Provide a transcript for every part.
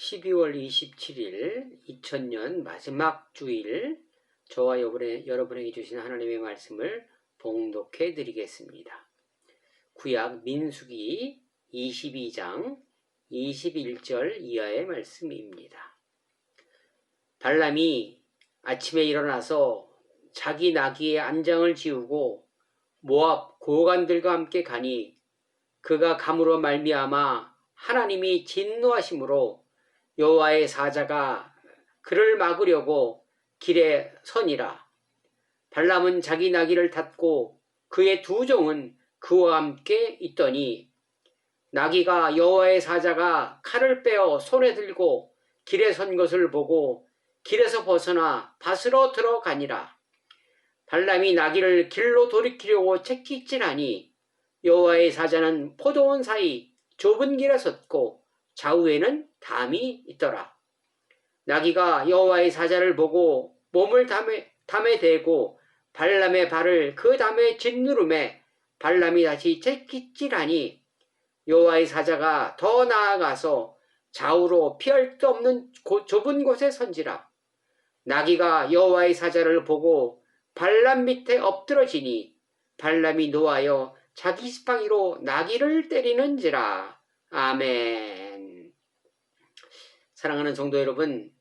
12월 27일 2000년 마지막 주일 저와 여러분에게 주신 하나님의 말씀을 봉독해 드리겠습니다. 구약 민수기 22장 21절 이하의 말씀입니다. 발람이 아침에 일어나서 자기 나귀의 안장을 지우고 모압 고관들과 함께 가니 그가 감으로 말미암아 하나님이 진노하심으로 여호와의 사자가 그를 막으려고 길에 서니라. 발람은 자기 나귀를 탔고 그의 두 종은 그와 함께 있더니 나귀가 여호와의 사자가 칼을 빼어 손에 들고 길에 선 것을 보고 길에서 벗어나 밭으로 들어가니라. 발람이 나귀를 길로 돌이키려고 채찍질하니 여호와의 사자는 포도원 사이 좁은 길에 섰고 좌우에는 담이 있더라. 나귀가 여호와의 사자를 보고 몸을 담에 대고 발람의 발을 그 담에 짓누름에 발람이 다시 채찍질하니 여호와의 사자가 더 나아가서 좌우로 피할 수 없는 좁은 곳에 선지라. 나귀가 여호와의 사자를 보고 발람 밑에 엎드러지니 발람이 노하여 자기 지팡이로 나귀를 때리는지라. 아멘. 사랑하는 성도 여러분,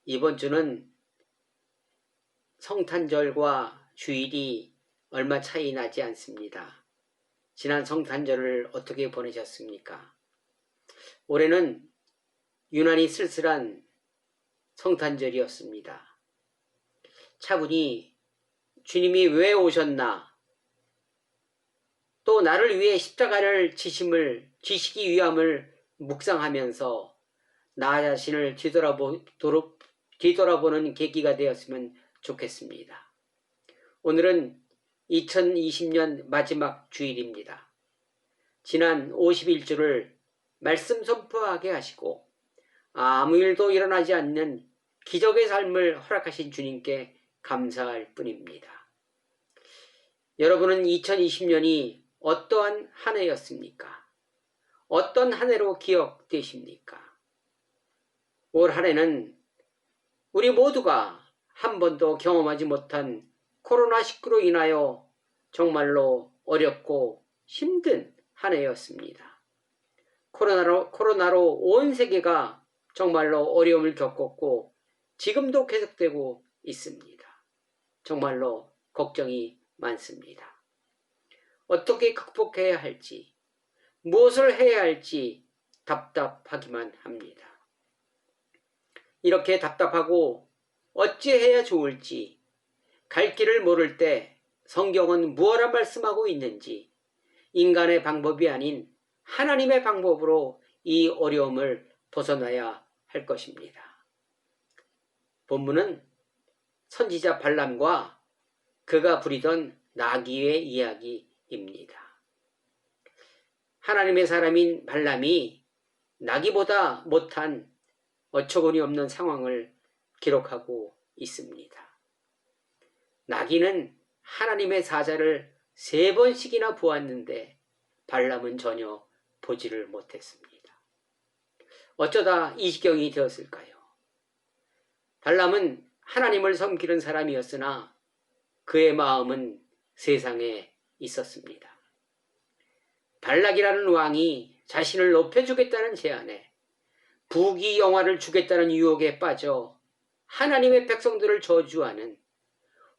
이번 주는 성탄절과 주일이 얼마 차이 나지 않습니다. 지난 성탄절을 어떻게 보내셨습니까? 올해는 유난히 쓸쓸한 성탄절이었습니다. 차분히 주님이 왜 오셨나? 또 나를 위해 십자가를 지시기 위함을 묵상하면서 나 자신을 뒤돌아보는 계기가 되었으면 좋겠습니다. 오늘은 2020년 마지막 주일입니다. 지난 51주를 말씀 선포하게 하시고 아무 일도 일어나지 않는 기적의 삶을 허락하신 주님께 감사할 뿐입니다. 여러분은 2020년이 어떠한 한 해였습니까? 어떤 한 해로 기억되십니까? 올 한 해는 우리 모두가 한 번도 경험하지 못한 코로나19로 인하여 정말로 어렵고 힘든 한 해였습니다. 코로나로 온 세계가 정말로 어려움을 겪었고 지금도 계속되고 있습니다. 정말로 걱정이 많습니다. 어떻게 극복해야 할지, 무엇을 해야 할지 답답하기만 합니다. 이렇게 답답하고 어찌해야 좋을지, 갈 길을 모를 때 성경은 무엇라 말씀하고 있는지, 인간의 방법이 아닌 하나님의 방법으로 이 어려움을 벗어나야 할 것입니다. 본문은 선지자 발람과 그가 부리던 나귀의 이야기입니다. 하나님의 사람인 발람이 나귀보다 못한 어처구니 없는 상황을 기록하고 있습니다. 나귀는 하나님의 사자를 3번씩이나 보았는데 발람은 전혀 보지를 못했습니다. 어쩌다 이 지경이 되었을까요? 발람은 하나님을 섬기는 사람이었으나 그의 마음은 세상에 있었습니다. 발락이라는 왕이 자신을 높여주겠다는 제안에 부귀영화를 주겠다는 유혹에 빠져 하나님의 백성들을 저주하는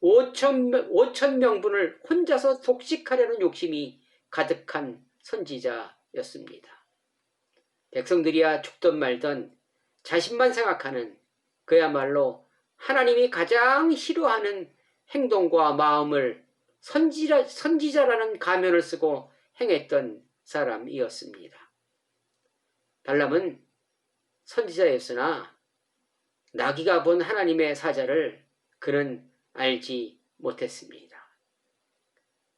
5천 명분을 혼자서 독식하려는 욕심이 가득한 선지자였습니다. 백성들이야 죽든 말든 자신만 생각하는 그야말로 하나님이 가장 싫어하는 행동과 마음을 선지자라는 가면을 쓰고 행했던 사람이었습니다. 발람은 선지자였으나 나귀가 본 하나님의 사자를 그는 알지 못했습니다.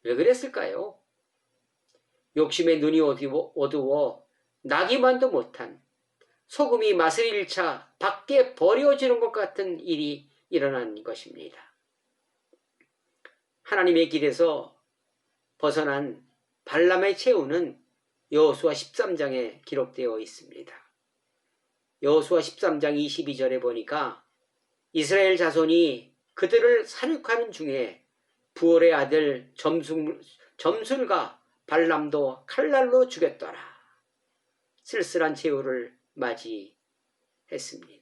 왜 그랬을까요? 욕심의 눈이 어두워 나귀만도 못한 소금이 맛을 잃자 밖에 버려지는 것 같은 일이 일어난 것입니다. 하나님의 길에서 벗어난 발람의 최후는 여호수아 13장에 기록되어 있습니다. 여호수아 13장 22절에 보니까 이스라엘 자손이 그들을 사륙하는 중에 부올의 아들 점술과 발람도 칼날로 죽였더라. 쓸쓸한 최후를 맞이했습니다.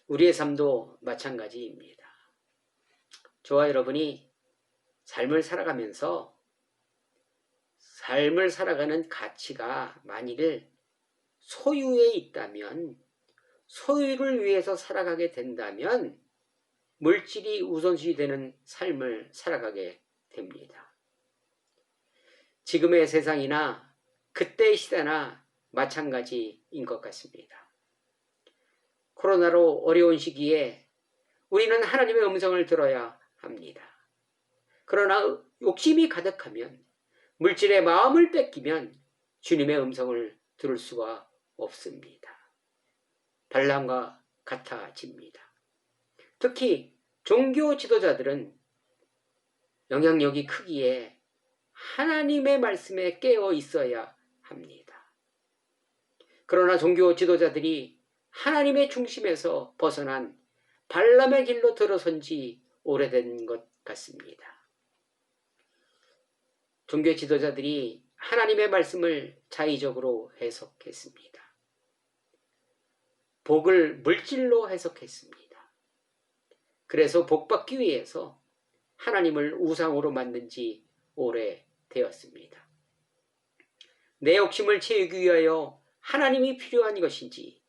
우리의 삶도 마찬가지입니다. 저와 여러분이 삶을 살아가면서 삶을 살아가는 가치가 만일 소유에 있다면, 소유를 위해서 살아가게 된다면 물질이 우선시 되는 삶을 살아가게 됩니다. 지금의 세상이나 그때의 시대나 마찬가지인 것 같습니다. 코로나로 어려운 시기에 우리는 하나님의 음성을 들어야 합니다. 그러나 욕심이 가득하면, 물질의 마음을 뺏기면 주님의 음성을 들을 수가 없습니다. 발람과 같아집니다. 특히 종교 지도자들은 영향력이 크기에 하나님의 말씀에 깨어 있어야 합니다. 그러나 종교 지도자들이 하나님의 중심에서 벗어난 발람의 길로 들어선 지 오래된 것 같습니다. 종교 지도자들이 하나님의 말씀을 자의적으로 해석했습니다. 복을 물질로 해석했습니다. 그래서 복받기 위해서 하나님을 우상으로 만든 지 오래되었습니다. 내 욕심을 채우기 위하여 하나님이 필요한 것인지,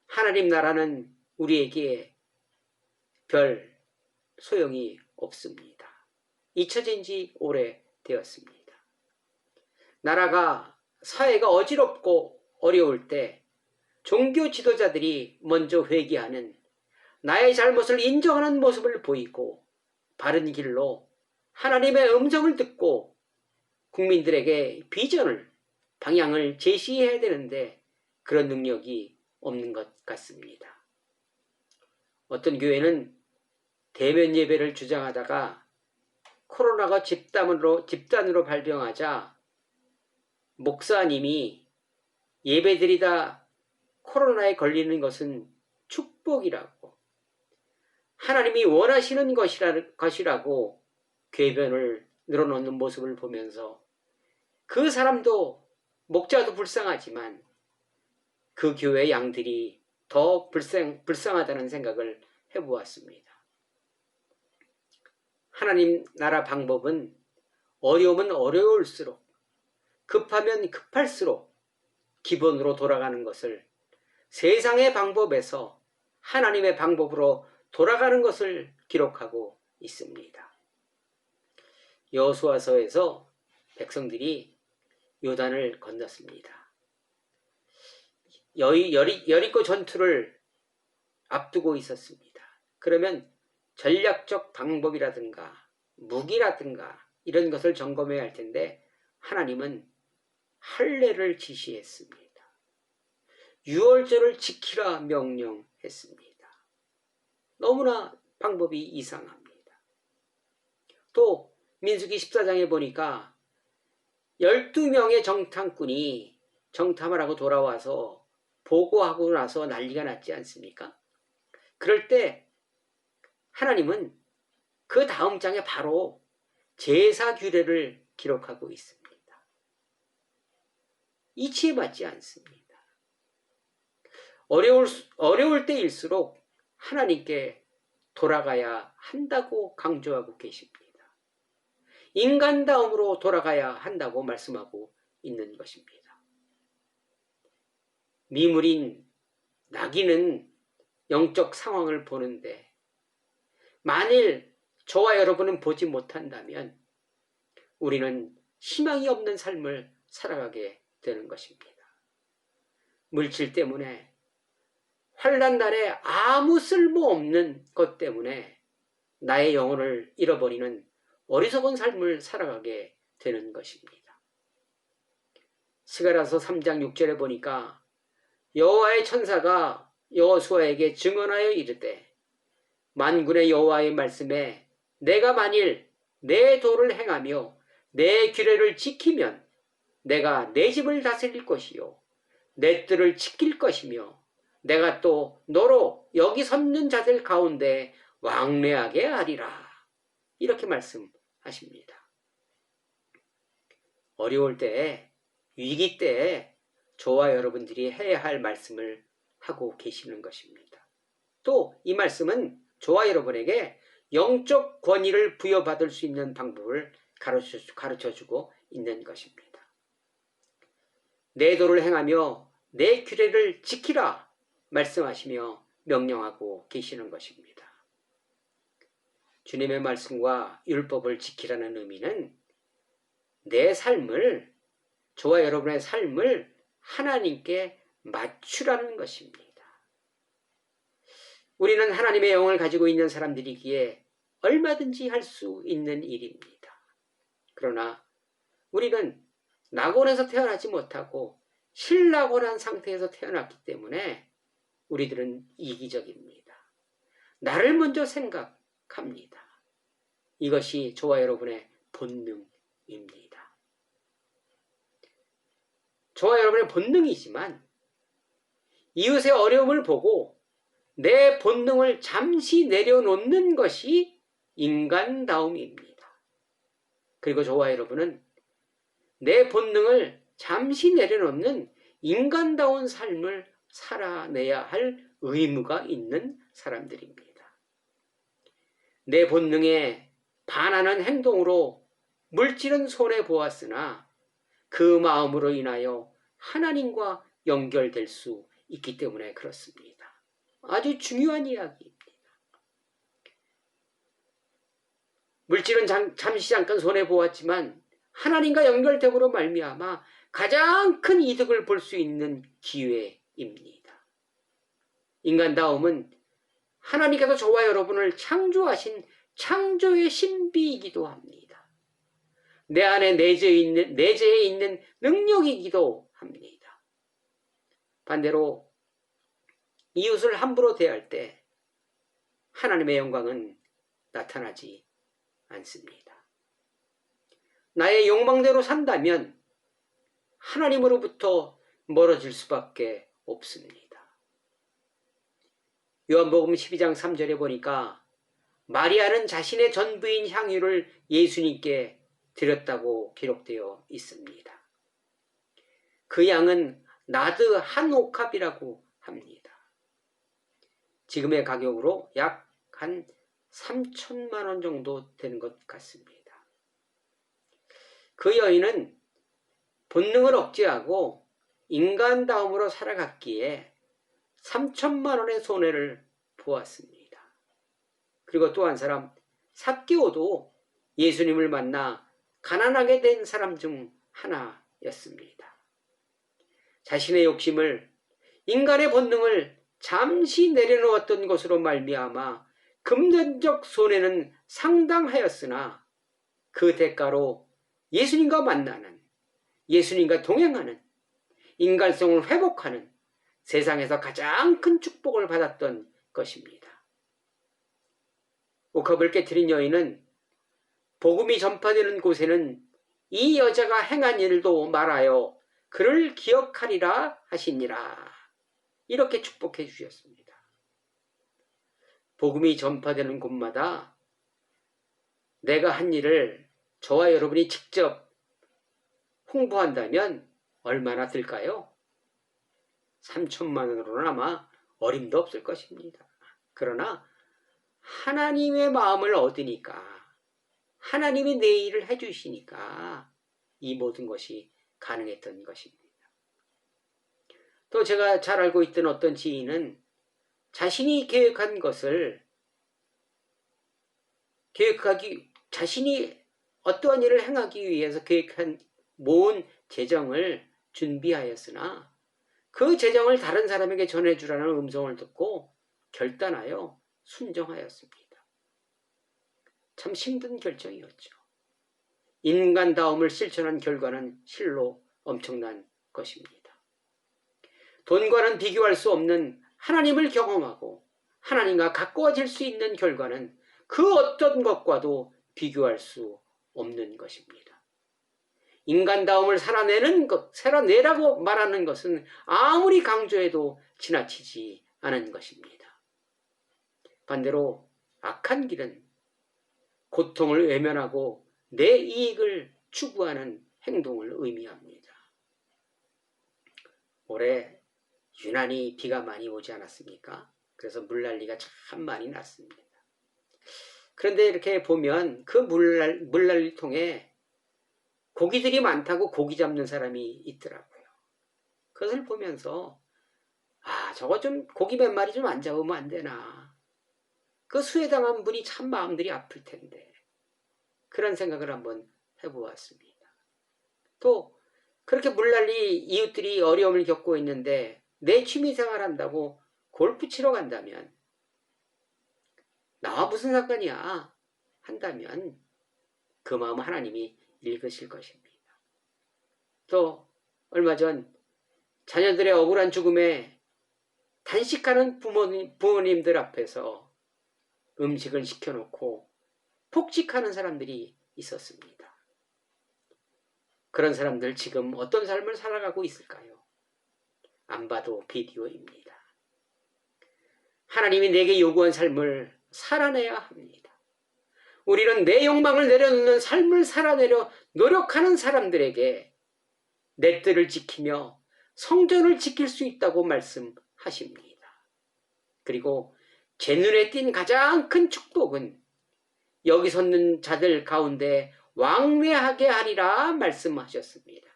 하나님 나라는 우리에게 별 소용이 없습니다. 잊혀진 지 오래되었습니다. 나라가, 사회가 어지럽고 어려울 때 종교 지도자들이 먼저 회개하는, 나의 잘못을 인정하는 모습을 보이고 바른 길로 하나님의 음성을 듣고 국민들에게 비전을, 방향을 제시해야 되는데 그런 능력이 없는 것 같습니다. 어떤 교회는 대면 예배를 주장하다가 코로나가 집단으로 발병하자 목사님이 예배드리다 코로나에 걸리는 것은 축복이라고, 하나님이 원하시는 것이라고 궤변을 늘어놓는 모습을 보면서 그 사람도, 목자도 불쌍하지만 그 교회 양들이 더 불쌍하다는 생각을 해보았습니다. 하나님 나라 방법은 어려우면 어려울수록, 급하면 급할수록 기본으로 돌아가는 것을, 세상의 방법에서 하나님의 방법으로 돌아가는 것을 기록하고 있습니다. 여호수아서에서 백성들이 요단을 건넜습니다. 여리고 전투를 앞두고 있었습니다. 그러면 전략적 방법이라든가 무기라든가 이런 것을 점검해야 할 텐데 하나님은 할례를 지시했습니다. 유월절을 지키라 명령했습니다. 너무나 방법이 이상합니다. 또 민수기 14장에 보니까 12명의 정탐꾼이 정탐을 하고 돌아와서 보고하고 나서 난리가 났지 않습니까? 그럴 때 하나님은 그 다음 장에 바로 제사 규례를 기록하고 있습니다. 이치에 맞지 않습니다. 어려울 때일수록 하나님께 돌아가야 한다고 강조하고 계십니다. 인간다움으로 돌아가야 한다고 말씀하고 있는 것입니다. 미물인 나귀는 영적 상황을 보는데 만일 저와 여러분은 보지 못한다면 우리는 희망이 없는 삶을 살아가게 되는 것입니다. 물질 때문에, 환난 날에 아무 쓸모없는 것 때문에 나의 영혼을 잃어버리는 어리석은 삶을 살아가게 되는 것입니다. 스가랴서 3장 6절에 보니까 여호와의 천사가 여호수아에게 증언하여 이르되 만군의 여호와의 말씀에 내가 만일 내 도를 행하며 내 규례를 지키면 내가 내 집을 다스릴 것이요 내 뜰을 지킬 것이며 내가 또 너로 여기 섰는 자들 가운데 왕래하게 하리라. 이렇게 말씀하십니다. 어려울 때, 위기 때 저와 여러분들이 해야 할 말씀을 하고 계시는 것입니다. 또 이 말씀은 저와 여러분에게 영적 권위를 부여받을 수 있는 방법을 가르쳐주고 있는 것입니다. 내 도를 행하며 내 규례를 지키라 말씀하시며 명령하고 계시는 것입니다. 주님의 말씀과 율법을 지키라는 의미는 내 삶을, 저와 여러분의 삶을 하나님께 맞추라는 것입니다. 우리는 하나님의 영을 가지고 있는 사람들이기에 얼마든지 할 수 있는 일입니다. 그러나 우리는 낙원에서 태어나지 못하고 실낙원한 상태에서 태어났기 때문에 우리들은 이기적입니다. 나를 먼저 생각합니다. 이것이 저와 여러분의 본능입니다. 저와 여러분의 본능이지만 이웃의 어려움을 보고 내 본능을 잠시 내려놓는 것이 인간다움입니다. 그리고 저와 여러분은 내 본능을 잠시 내려놓는 인간다운 삶을 살아내야 할 의무가 있는 사람들입니다. 내 본능에 반하는 행동으로 물질은 손해보았으나 그 마음으로 인하여 하나님과 연결될 수 있기 때문에 그렇습니다. 아주 중요한 이야기입니다. 물질은 잠깐 손해보았지만 하나님과 연결됨으로 말미암아 가장 큰 이득을 볼 수 있는 기회입니다. 인간다움은 하나님께서 저와 여러분을 창조하신 창조의 신비이기도 합니다. 내 안에 내재해 있는 능력이기도 합니다. 반대로 이웃을 함부로 대할 때 하나님의 영광은 나타나지 않습니다. 나의 욕망대로 산다면 하나님으로부터 멀어질 수밖에 없습니다. 요한복음 12장 3절에 보니까 마리아는 자신의 전부인 향유를 예수님께 드렸다고 기록되어 있습니다. 그 양은 나드 한 옥합이라고 합니다. 지금의 가격으로 약 한 3천만 원 정도 되는 것 같습니다. 그 여인은 본능을 억제하고 인간다움으로 살아갔기에 3천만 원의 손해를 보았습니다. 그리고 또 한 사람 삭개오도 예수님을 만나 가난하게 된 사람 중 하나였습니다. 자신의 욕심을, 인간의 본능을 잠시 내려놓았던 것으로 말미암아 금전적 손해는 상당하였으나 그 대가로 예수님과 만나는, 예수님과 동행하는, 인간성을 회복하는 세상에서 가장 큰 축복을 받았던 것입니다. 옥합을 깨트린 여인은 복음이 전파되는 곳에는 이 여자가 행한 일도 말하여 그를 기억하리라 하시니라. 이렇게 축복해 주셨습니다. 복음이 전파되는 곳마다 내가 한 일을 저와 여러분이 직접 홍보한다면 얼마나 들까요? 3천만 원으로는 아마 어림도 없을 것입니다. 그러나 하나님의 마음을 얻으니까, 하나님이 내 일을 해주시니까 이 모든 것이 가능했던 것입니다. 또 제가 잘 알고 있던 어떤 지인은 자신이 계획한 것을 자신이 어떠한 일을 행하기 위해서 계획한 모은 재정을 준비하였으나 그 재정을 다른 사람에게 전해주라는 음성을 듣고 결단하여 순종하였습니다. 참 힘든 결정이었죠. 인간다움을 실천한 결과는 실로 엄청난 것입니다. 돈과는 비교할 수 없는 하나님을 경험하고 하나님과 가까워질 수 있는 결과는 그 어떤 것과도 비교할 수 없는 것입니다. 인간다움을 살아내라고 말하는 것은 아무리 강조해도 지나치지 않은 것입니다. 반대로 악한 길은 고통을 외면하고 내 이익을 추구하는 행동을 의미합니다. 올해 유난히 비가 많이 오지 않았습니까? 그래서 물난리가 참 많이 났습니다. 그런데 이렇게 보면 그 물난리통에 고기들이 많다고 고기 잡는 사람이 있더라고요. 그것을 보면서 저거 좀 고기 몇 마리 좀 안 잡으면 안 되나. 그 수혜당한 분이 참 마음들이 아플 텐데. 그런 생각을 한번 해보았습니다. 또 그렇게 물난리 이웃들이 어려움을 겪고 있는데 내 취미생활 한다고 골프 치러 간다면 나와 무슨 상관이야 한다면 그 마음 하나님이 읽으실 것입니다. 또 얼마 전 자녀들의 억울한 죽음에 단식하는 부모님들 앞에서 음식을 시켜놓고 폭식하는 사람들이 있었습니다. 그런 사람들 지금 어떤 삶을 살아가고 있을까요? 안 봐도 비디오입니다. 하나님이 내게 요구한 삶을 살아내야 합니다. 우리는 내 욕망을 내려놓는 삶을 살아내려 노력하는 사람들에게 내 뜻을 지키며 성전을 지킬 수 있다고 말씀하십니다. 그리고 제 눈에 띈 가장 큰 축복은 여기 섰는 자들 가운데 왕래하게 하리라 말씀하셨습니다.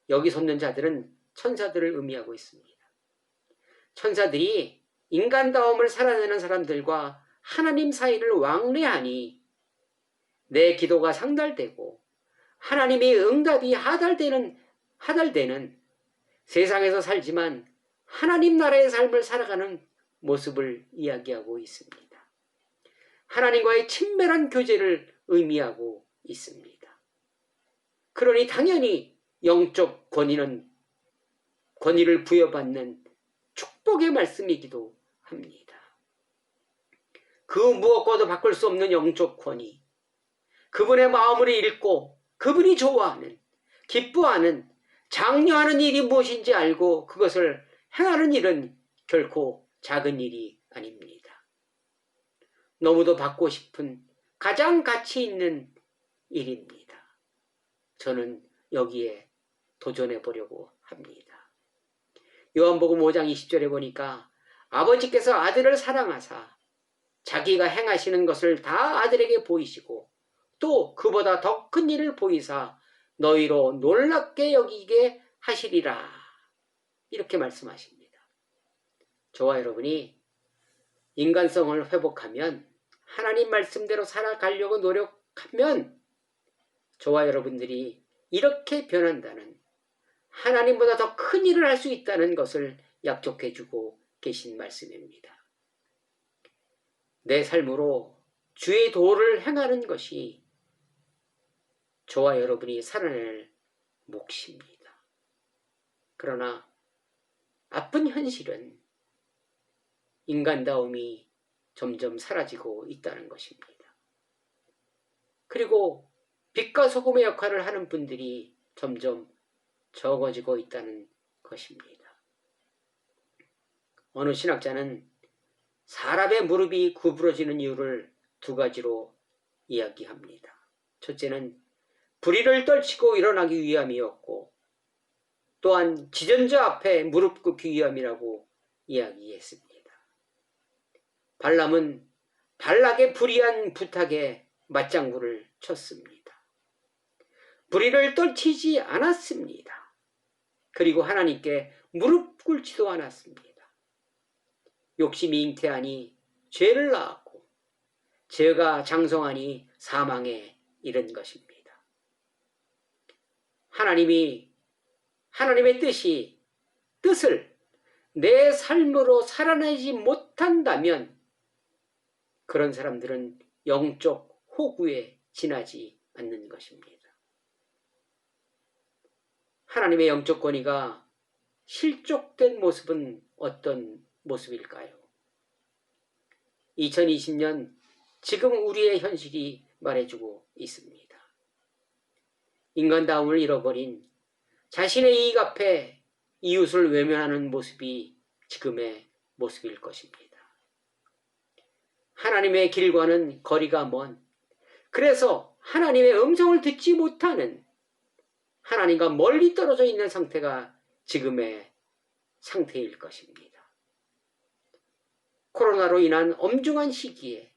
여기 섰는 자들은 천사들을 의미하고 있습니다. 천사들이 인간다움을 살아내는 사람들과 하나님 사이를 왕래하니 내 기도가 상달되고 하나님의 응답이 하달되는 세상에서 살지만 하나님 나라의 삶을 살아가는 모습을 이야기하고 있습니다. 하나님과의 친밀한 교제를 의미하고 있습니다. 그러니 당연히 영적 권위를 부여받는 축복의 말씀이기도 합니다. 그 무엇과도 바꿀 수 없는 영적 권위, 그분의 마음을 읽고 그분이 좋아하는, 기뻐하는, 장려하는 일이 무엇인지 알고 그것을 행하는 일은 결코 작은 일이 아닙니다. 너무도 받고 싶은 가장 가치 있는 일입니다. 저는 여기에 도전해 보려고 합니다. 요한복음 5장 20절에 보니까 아버지께서 아들을 사랑하사 자기가 행하시는 것을 다 아들에게 보이시고 또 그보다 더 큰 일을 보이사 너희로 놀랍게 여기게 하시리라. 이렇게 말씀하십니다. 저와 여러분이 인간성을 회복하면 하나님 말씀대로 살아가려고 노력하면 저와 여러분들이 이렇게 변한다는, 하나님보다 더 큰 일을 할 수 있다는 것을 약속해주고 계신 말씀입니다. 내 삶으로 주의 도를 행하는 것이 저와 여러분이 살아낼 몫입니다. 그러나 아픈 현실은 인간다움이 점점 사라지고 있다는 것입니다. 그리고 빛과 소금의 역할을 하는 분들이 점점 적어지고 있다는 것입니다. 어느 신학자는 사람의 무릎이 구부러지는 이유를 두 가지로 이야기합니다. 첫째는 불의를 떨치고 일어나기 위함이었고 또한 지전자 앞에 무릎 꿇기 위함이라고 이야기했습니다. 발람은 발락의 불의한 부탁에 맞장구를 쳤습니다. 불의를 떨치지 않았습니다. 그리고 하나님께 무릎 꿇지도 않았습니다. 욕심이 잉태하니 죄를 낳았고 죄가 장성하니 사망에 이른 것입니다. 하나님의 뜻을 내 삶으로 살아내지 못한다면 그런 사람들은 영적 호구에 지나지 않는 것입니다. 하나님의 영적 권위가 실족된 모습은 어떤 모습일까요? 2020년 지금 우리의 현실이 말해주고 있습니다. 인간다움을 잃어버린 자신의 이익 앞에 이웃을 외면하는 모습이 지금의 모습일 것입니다. 하나님의 길과는 거리가 먼, 그래서 하나님의 음성을 듣지 못하는, 하나님과 멀리 떨어져 있는 상태가 지금의 상태일 것입니다. 코로나로 인한 엄중한 시기에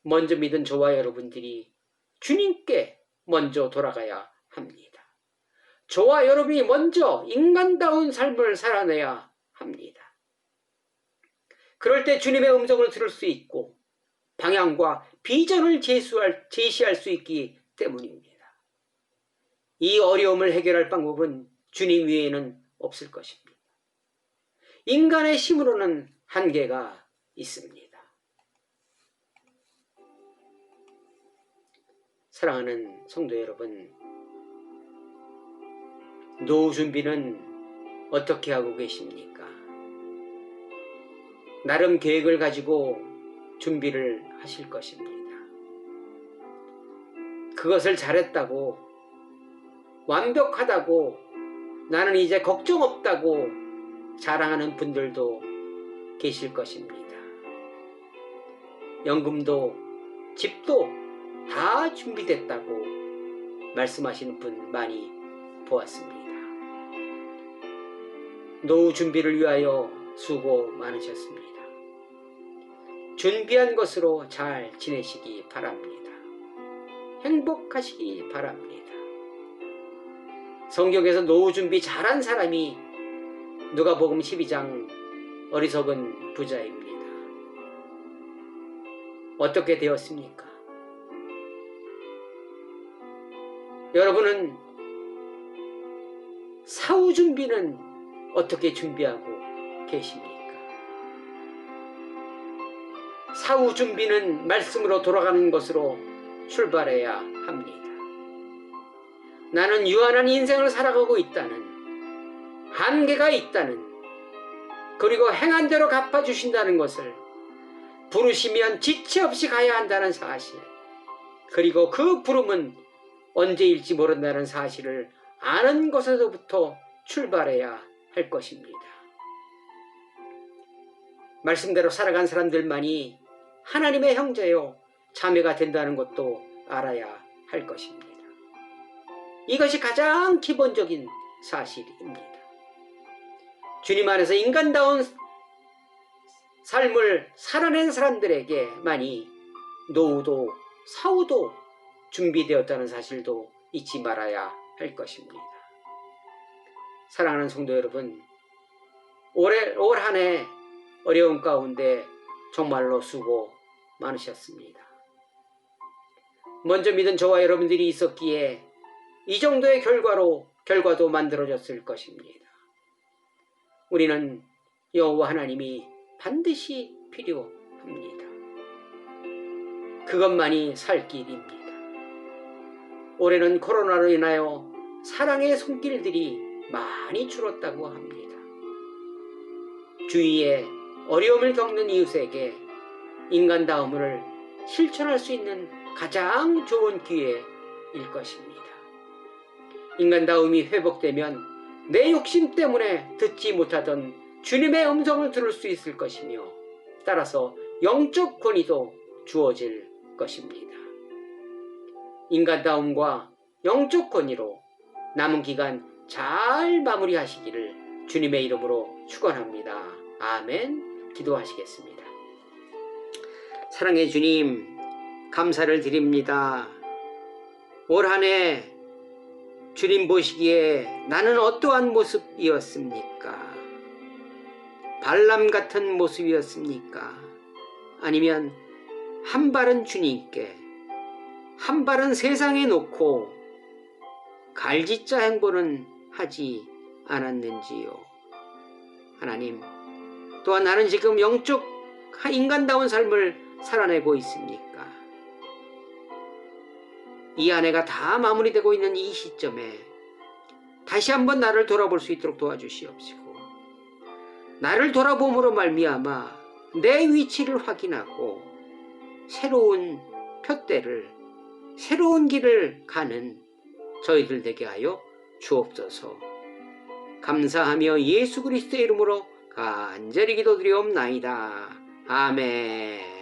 먼저 믿은 저와 여러분들이 주님께 먼저 돌아가야 합니다. 저와 여러분이 먼저 인간다운 삶을 살아내야 합니다. 그럴 때 주님의 음성을 들을 수 있고 방향과 비전을 제시할 수 있기 때문입니다. 이 어려움을 해결할 방법은 주님 외에는 없을 것입니다. 인간의 힘으로는 한계가 있습니다. 사랑하는 성도 여러분, 노후 준비는 어떻게 하고 계십니까? 나름 계획을 가지고 준비를 하실 것입니다. 그것을 잘했다고, 완벽하다고, 나는 이제 걱정 없다고 자랑하는 분들도 계실 것입니다. 연금도 집도 다 준비됐다고 말씀하시는 분 많이 보았습니다. 노후 준비를 위하여 수고 많으셨습니다. 준비한 것으로 잘 지내시기 바랍니다. 행복하시기 바랍니다. 성경에서 노후 준비 잘한 사람이 누가복음 12장 어리석은 부자입니다. 어떻게 되었습니까? 여러분은 사후 준비는 어떻게 준비하고 계십니까? 사후 준비는 말씀으로 돌아가는 것으로 출발해야 합니다. 나는 유한한 인생을 살아가고 있다는, 한계가 있다는, 그리고 행한 대로 갚아주신다는 것을, 부르시면 지체 없이 가야 한다는 사실, 그리고 그 부름은 언제일지 모른다는 사실을 아는 것에서부터 출발해야 할 것입니다. 말씀대로 살아간 사람들만이 하나님의 형제요 자매가 된다는 것도 알아야 할 것입니다. 이것이 가장 기본적인 사실입니다. 주님 안에서 인간다운 삶을 살아낸 사람들에게만이 노후도 사후도 준비되었다는 사실도 잊지 말아야 할 것입니다. 사랑하는 성도 여러분, 올 한 해 어려운 가운데 정말로 수고 많으셨습니다. 먼저 믿은 저와 여러분들이 있었기에 이 정도의 결과도 만들어졌을 것입니다. 우리는 여호와 하나님이 반드시 필요합니다. 그것만이 살 길입니다. 올해는 코로나로 인하여 사랑의 손길들이 많이 줄었다고 합니다. 주위에 어려움을 겪는 이웃에게 인간다움을 실천할 수 있는 가장 좋은 기회일 것입니다. 인간다움이 회복되면 내 욕심 때문에 듣지 못하던 주님의 음성을 들을 수 있을 것이며, 따라서 영적 권위도 주어질 것입니다. 인간다움과 영적 권위로 남은 기간 잘 마무리하시기를 주님의 이름으로 축원합니다. 아멘. 기도하시겠습니다. 사랑의 주님, 감사를 드립니다. 올 한 해 주님 보시기에 나는 어떠한 모습이었습니까? 발람 같은 모습이었습니까? 아니면 한 발은 주님께, 한 발은 세상에 놓고 갈짓자 행보는 하지 않았는지요? 하나님, 또한 나는 지금 영적 인간다운 삶을 살아내고 있습니까? 이 한 해가 다 마무리되고 있는 이 시점에 다시 한번 나를 돌아볼 수 있도록 도와주시옵시고, 나를 돌아봄으로 말미암아 내 위치를 확인하고 새로운 푯대를, 새로운 길을 가는 저희들 되게 하여 주옵소서. 감사하며 예수 그리스도의 이름으로 간절히 기도드리옵나이다. 아멘.